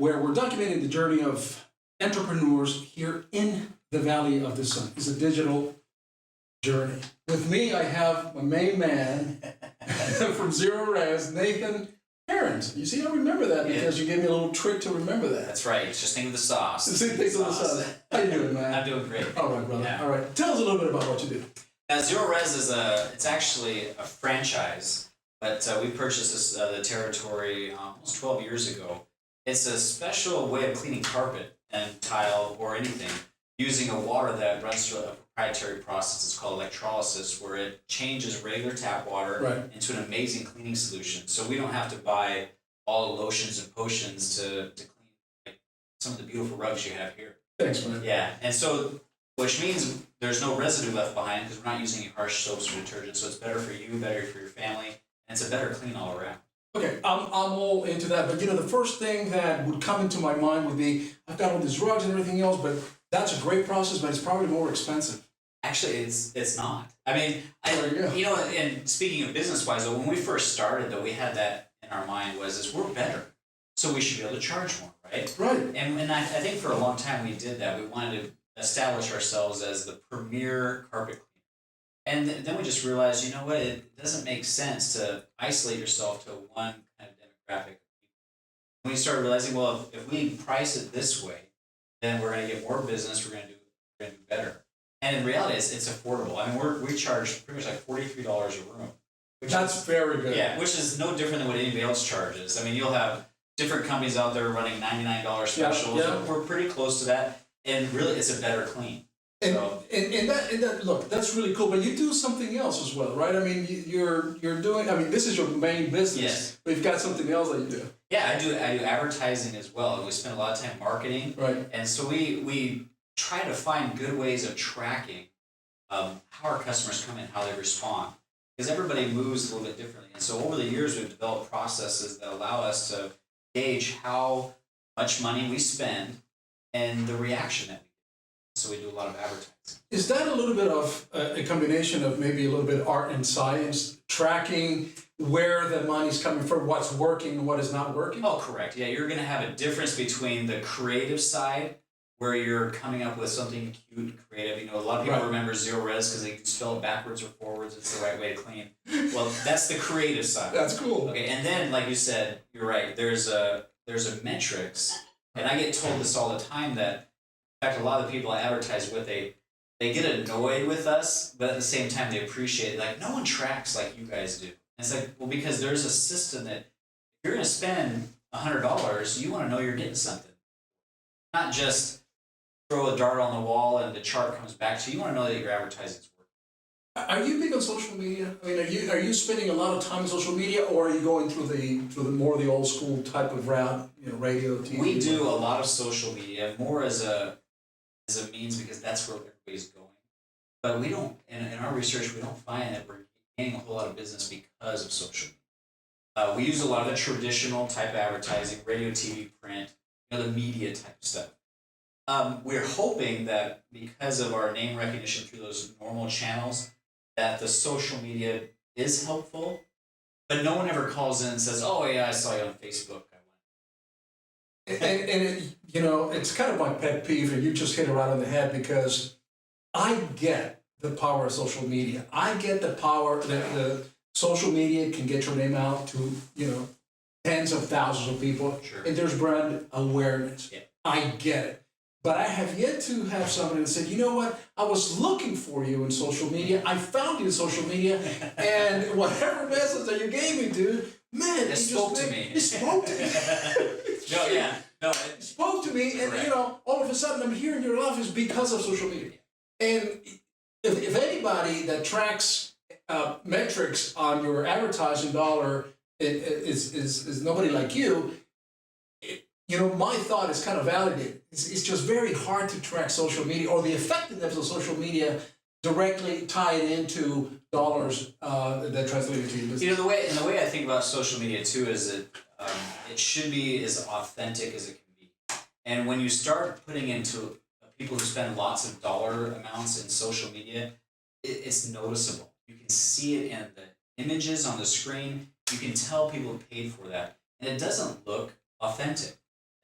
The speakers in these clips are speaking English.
where we're documenting the journey of entrepreneurs here in the Valley of the Sun. It's a digital journey. With me, I have my main man from Zerorez, Nathan Perris. You see, I remember that because you gave me a little trick to remember that. That's right. Just think of the sauce. Think of the sauce. How you doing, man? I'm doing great. All right, brother. Yeah. All right. Tell us a little bit about what you do. Zerorez it's actually a franchise, but we purchased the territory almost 12 years ago. It's a special way of cleaning carpet and tile or anything using a water that runs through a proprietary process. It's called electrolysis, where it changes regular tap water into an amazing cleaning solution. So we don't have to buy all the lotions and potions to clean like some of the beautiful rugs you have here. Thanks, man. Yeah, and so, which means there's no residue left behind because we're not using any harsh soaps or detergents, so it's better for you, better for your family, and it's a better clean all around. Okay, I'm all into that, but the first thing that would come into my mind would be, I've got all these rugs and everything else, but that's a great process, but it's probably more expensive. Actually, it's not. I mean, There you go. And speaking of business-wise, though, when we first started, though, we had that in our mind is we're better, so we should be able to charge more, right? Right. And I think for a long time we did that. We wanted to establish ourselves as the premier carpet cleaner. And then we just realized, you know what, it doesn't make sense to isolate yourself to one kind of demographic. We started realizing, well, if we price it this way, then we're going to get more business, we're going to do better. And in reality, it's affordable. I mean, we charge pretty much like $43 a room. That's very good. Yeah, which is no different than what anybody else charges. I mean, you'll have different companies out there running $99 specials. Yeah. We're pretty close to that. And really, it's a better clean. And that look, that's really cool. But you do something else as well, right? I mean, you're doing. I mean, this is your main business. Yes. But you've got something else that you do. Yeah, I do advertising as well. And we spend a lot of time marketing. Right. And so we try to find good ways of tracking how our customers come in, how they respond. Because everybody moves a little bit differently. And so over the years, we've developed processes that allow us to gauge how much money we spend and the reaction that we get. So we do a lot of advertising. Is that a little bit of a combination of maybe a little bit art and science, tracking where the money's coming from, what's working and what is not working? Oh, correct. Yeah, you're going to have a difference between the creative side, where you're coming up with something cute and creative. A lot of people remember Zerorez because they can spell it backwards or forwards. It's the right way to clean. Well, that's the creative side. That's cool. Okay, and then, like you said, you're right. There's a metrics, and I get told this all the time that, in fact, a lot of the people I advertise with, they get annoyed with us, but at the same time, they appreciate it. Like, no one tracks like you guys do. And it's like, well, because there's a system that if you're going to spend $100, you want to know you're getting something. Not just throw a dart on the wall and the chart comes back to you. You want to know that your advertising is working. Are you big on social media? I mean, are you spending a lot of time on social media, or are you going through the more of the old school type of route, radio, TV? We do a lot of social media, more as a means because that's where everybody's going. But we don't, in our research, we don't find that we're gaining a whole lot of business because of social media. We use a lot of the traditional type of advertising, radio, TV, print, the media type of stuff. We're hoping that because of our name recognition through those normal channels, that the social media is helpful, but no one ever calls in and says, "Oh yeah, I saw you on Facebook." It's kind of my pet peeve, and you just hit it right on the head, because I get the power of social media. I get the power that the social media can get your name out to tens of thousands of people, and there's brand awareness. Yeah. I get it. But I have yet to have somebody that said, you know what, I was looking for you in social media, I found you in social media, and whatever message that you gave me, dude, man, it spoke to me. It spoke to me. It spoke to me, and all of a sudden I'm here in your office because of social media. And if anybody that tracks metrics on your advertising dollar is nobody like you, my thought is kind of validated. It's just very hard to track social media, or the effectiveness of social media directly tied into dollars that translate into your business. The way I think about social media too is that it should be as authentic as it can be. And when you start putting into people who spend lots of dollar amounts in social media, it's noticeable. You can see it in the images on the screen. You can tell people paid for that, and it doesn't look authentic.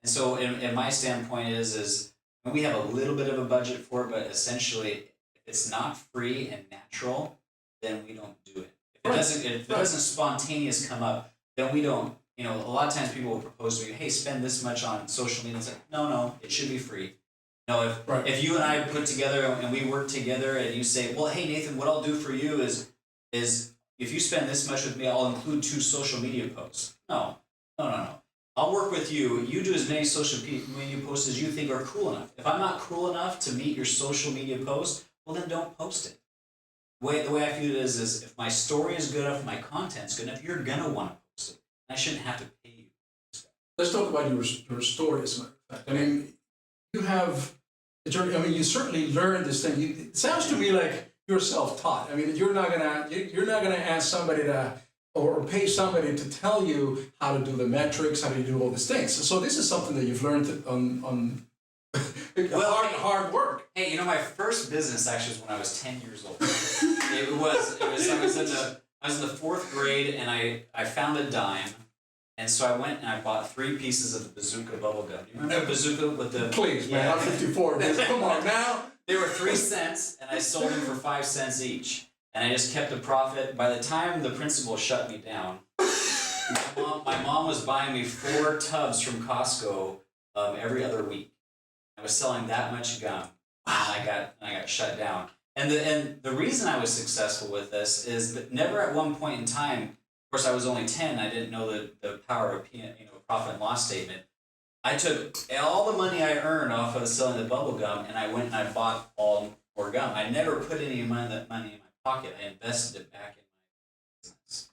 And so, in my standpoint is we have a little bit of a budget for it, but essentially, if it's not free and natural, then we don't do it. If it doesn't spontaneous come up, then we don't. You know, a lot of times people will propose to me, hey, spend this much on social media. It's like, no, it should be free. No, if you and I put together and we work together and you say, well, hey, Nathan, what I'll do for you is if you spend this much with me, I'll include 2 social media posts. No. I'll work with you. You do as many social media posts as you think are cool enough. If I'm not cool enough to meet your social media post, well, then don't post it. The way I view it is if my story is good enough, my content's good enough, you're going to want to post it. I shouldn't have to pay you. Let's talk about your story, as a matter of fact. I mean, you have a journey. I mean, you certainly learned this thing. It sounds to me like you're self-taught. I mean, you're not gonna ask somebody to or pay somebody to tell you how to do the metrics, how to do all these things. So this is something that you've learned on hard work. Hey, you know, my first business actually was when I was 10 years old. I was in the 4th grade and I found a dime. And so I went and I bought 3 pieces of the bazooka bubble gum. Do you remember the bazooka with the... Please, man, I'm 54. Come on now. They were 3 cents, and I sold them for 5 cents each. And I just kept a profit. By the time the principal shut me down, my mom was buying me 4 tubs from Costco every other week. I was selling that much gum, and I got shut down. And the reason I was successful with this is that never at one point in time, of course I was only 10, I didn't know the power of profit and loss statement. I took all the money I earned off of selling the bubble gum, and I went and I bought all more gum. I never put any money in my pocket. I invested it back in my business.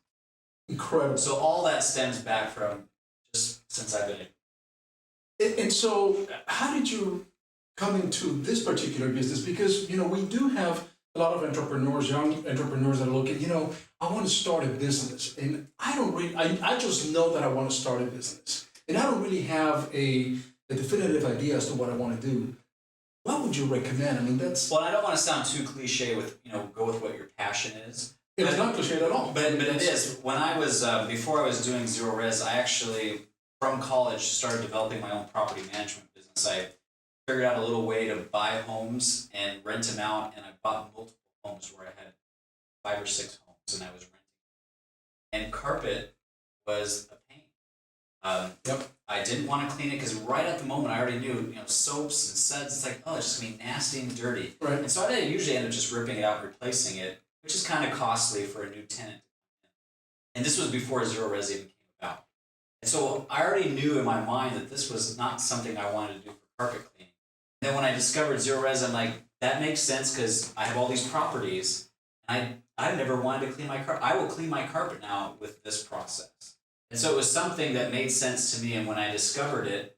Incredible. So all that stems back from just since I've been. And so, how did you come into this particular business? Because we do have a lot of entrepreneurs, young entrepreneurs that are looking. I want to start a business, and I just know that I want to start a business, and I don't really have a definitive idea as to what I want to do. What would you recommend? I mean, that's... Well, I don't want to sound too cliche with, go with what your passion is. It's not cliche at all. But it is. When I was, before I was doing Zerorez, I actually, from college, started developing my own property management business. I figured out a little way to buy homes and rent them out, and I bought multiple homes where I had 5 or 6 homes, and I was renting. And carpet was a pain. Yep. I didn't want to clean it because right at the moment I already knew, soaps and suds, it's like, oh, it's just going to be nasty and dirty. Right. And so I usually end up just ripping it out and replacing it, which is kind of costly for a new tenant. And this was before Zerorez even came about. And so I already knew in my mind that this was not something I wanted to do for carpet cleaning. And then when I discovered Zerorez, I'm like, that makes sense because I have all these properties. And I never wanted to clean my carpet. I will clean my carpet now with this process. And so it was something that made sense to me, and when I discovered it,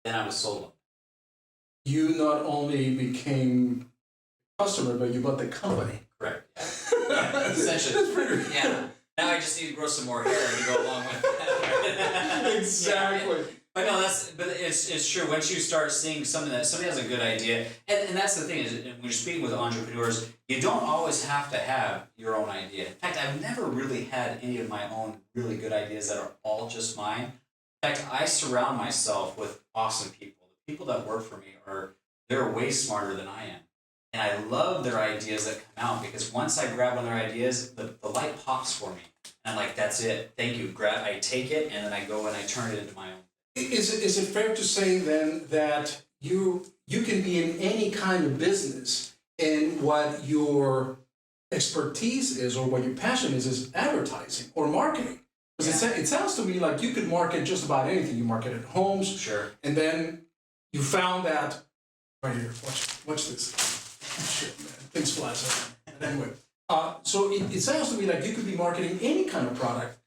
then I was sold on it. You not only became a customer, but you bought the company. Correct. Yeah. Essentially. Yeah. Now I just need to grow some more hair to go along with that. Exactly. Yeah. But no, it's true. Once you start seeing something that somebody has a good idea, and that's the thing is when you're speaking with entrepreneurs, you don't always have to have your own idea. In fact, I've never really had any of my own really good ideas that are all just mine. In fact, I surround myself with awesome people. The people that work for me they're way smarter than I am. And I love their ideas that come out because once I grab one of their ideas, the light pops for me. And I'm like, that's it. Thank you. I take it and then I go and I turn it into my own. Is it fair to say then that you can be in any kind of business and what your expertise is or what your passion is advertising or marketing? Because it sounds to me like you could market just about anything. You marketed homes. Sure. And then you found that, right here, watch this. Shit, man, things flies out. Anyway, so it sounds to me like you could be marketing any kind of product.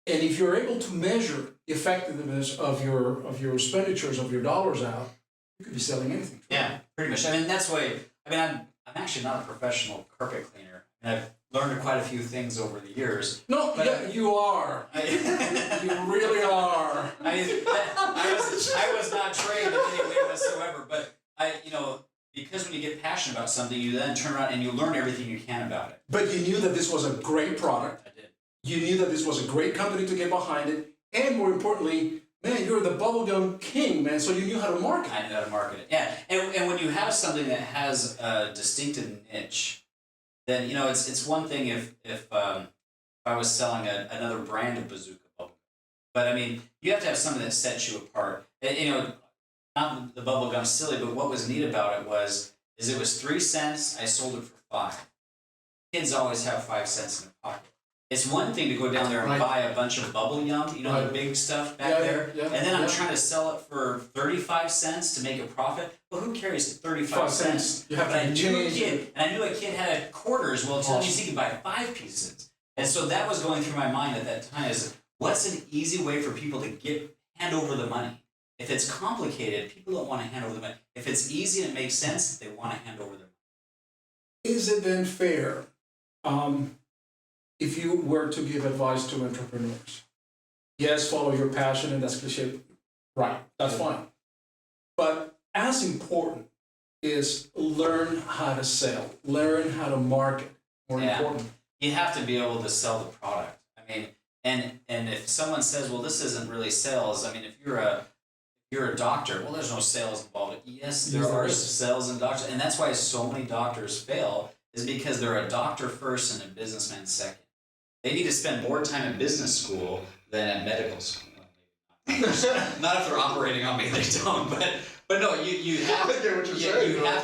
And if you're able to measure the effectiveness of your expenditures, of your dollars out, you could be selling anything. Yeah, pretty much. I mean, that's why. I mean, I'm actually not a professional carpet cleaner, and I've learned quite a few things over the years. No, yeah, you are. You really are. I was not trained in any way whatsoever, but because when you get passionate about something, you then turn around and you learn everything you can about it. But you knew that this was a great product. I did. You knew that this was a great company to get behind it, and more importantly, man, you're the bubblegum king, man. So you knew how to market. I know how to market it. Yeah, and when you have something that has a distinctive niche, then it's one thing if I was selling another brand of bazooka bubble, but I mean you have to have something that sets you apart. And, not the bubble gum silly, but what was neat about it it was 3 cents. I sold it for 5. Kids always have 5 cents in their pocket. It's one thing to go down there and buy a bunch of bubble yum, the big stuff back there, and then I'm trying to sell it for 35 cents to make a profit. Well, who carries 35 cents? You have to change. And I knew a kid had quarters. Well, tell me he could buy 5 pieces. And so that was going through my mind at that time is, what's an easy way for people to hand over the money? If it's complicated, people don't want to hand over the money. If it's easy and it makes sense, they want to hand over their money. Is it then fair, if you were to give advice to entrepreneurs? Yes, follow your passion, and that's cliche. Right, that's fine. But as important is learn how to sell, learn how to market. More important. You have to be able to sell the product. I mean, and if someone says, well, this isn't really sales. I mean, if you're a doctor, well, there's no sales involved. Yes, there are sales in doctors, and that's why so many doctors fail, is because they're a doctor first and a businessman second. They need to spend more time at business school than at medical school. Not if they're operating on me, they don't. But no, you have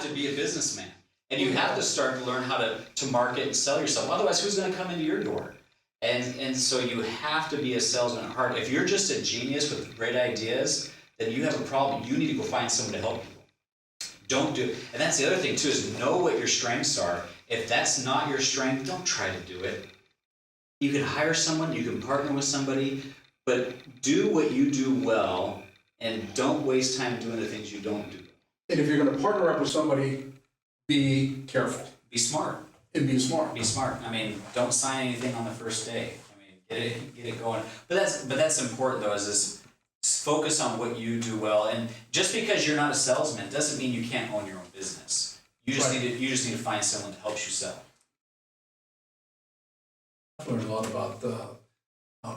to be a businessman, and you have to start to learn how to market and sell yourself. Otherwise, who's going to come into your door? And so you have to be a salesman at heart. If you're just a genius with great ideas, then you have a problem. You need to go find someone to help people. Don't do it. And that's the other thing too, is know what your strengths are. If that's not your strength, don't try to do it. You can hire someone, you can partner with somebody, but do what you do well and don't waste time doing the things you don't do. And if you're going to partner up with somebody, be careful. Be smart. And be smart. Be smart. I mean, don't sign anything on the first day. I mean, get it going. But that's important though, is focus on what you do well. And just because you're not a salesman doesn't mean you can't own your own business. You just need to find someone that helps you sell. I've learned a lot about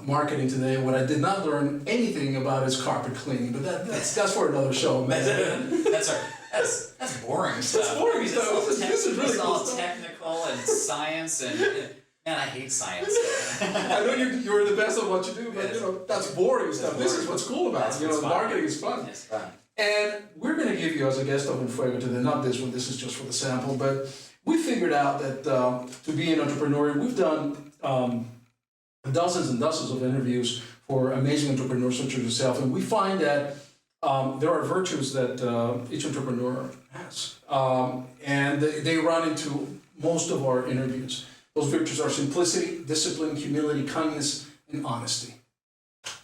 marketing today. What I did not learn anything about is carpet cleaning, but that's for another show, man. That's boring stuff. That's boring stuff. This is really cool all stuff. Technical and science and man, I hate science. I know you're the best at what you do, but that's boring stuff. This is what's cool about it. Marketing is fun. It's fun. And we're going to give you, as a guest of Fuego today, not this one, this is just for the sample, but we figured out that to be an entrepreneur, we've done dozens and dozens of interviews for amazing entrepreneurs such as yourself, and we find that there are virtues that each entrepreneur has, and they run into most of our interviews. Those virtues are simplicity, discipline, humility, kindness, and honesty.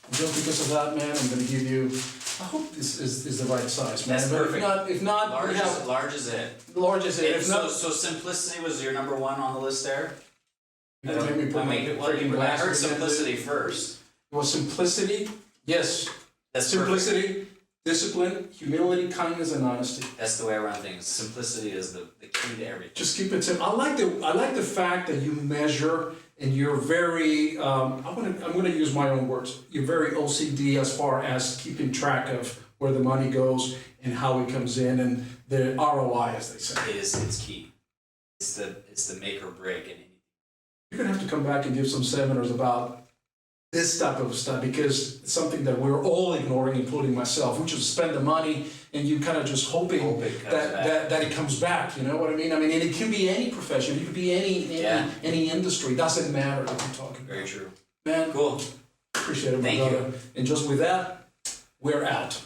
And just because of that, man, I'm going to give you, I hope this is the right size, man. That's but perfect. If not, large is it. Large is it. So simplicity was your number one on the list there? I heard simplicity first. It was simplicity, yes. That's simplicity, perfect. Discipline, humility, kindness, and honesty. That's the way I run things. Simplicity is the key to everything. Just keep it simple. I like the fact that you measure and you're very. I'm gonna use my own words. You're very OCD as far as keeping track of where the money goes and how it comes in and the ROI, as they say. It's key. It's the make or break in anything. You're gonna have to come back and give some seminars about this type of stuff, because it's something that we're all ignoring, including myself. We just spend the money and you kind of just hoping that it comes back. You know what I mean? And it can be any profession. It could be any industry. It doesn't matter what you're talking about. Very true. Man, cool. Appreciate it, my Thank brother. you. And just with that, we're out.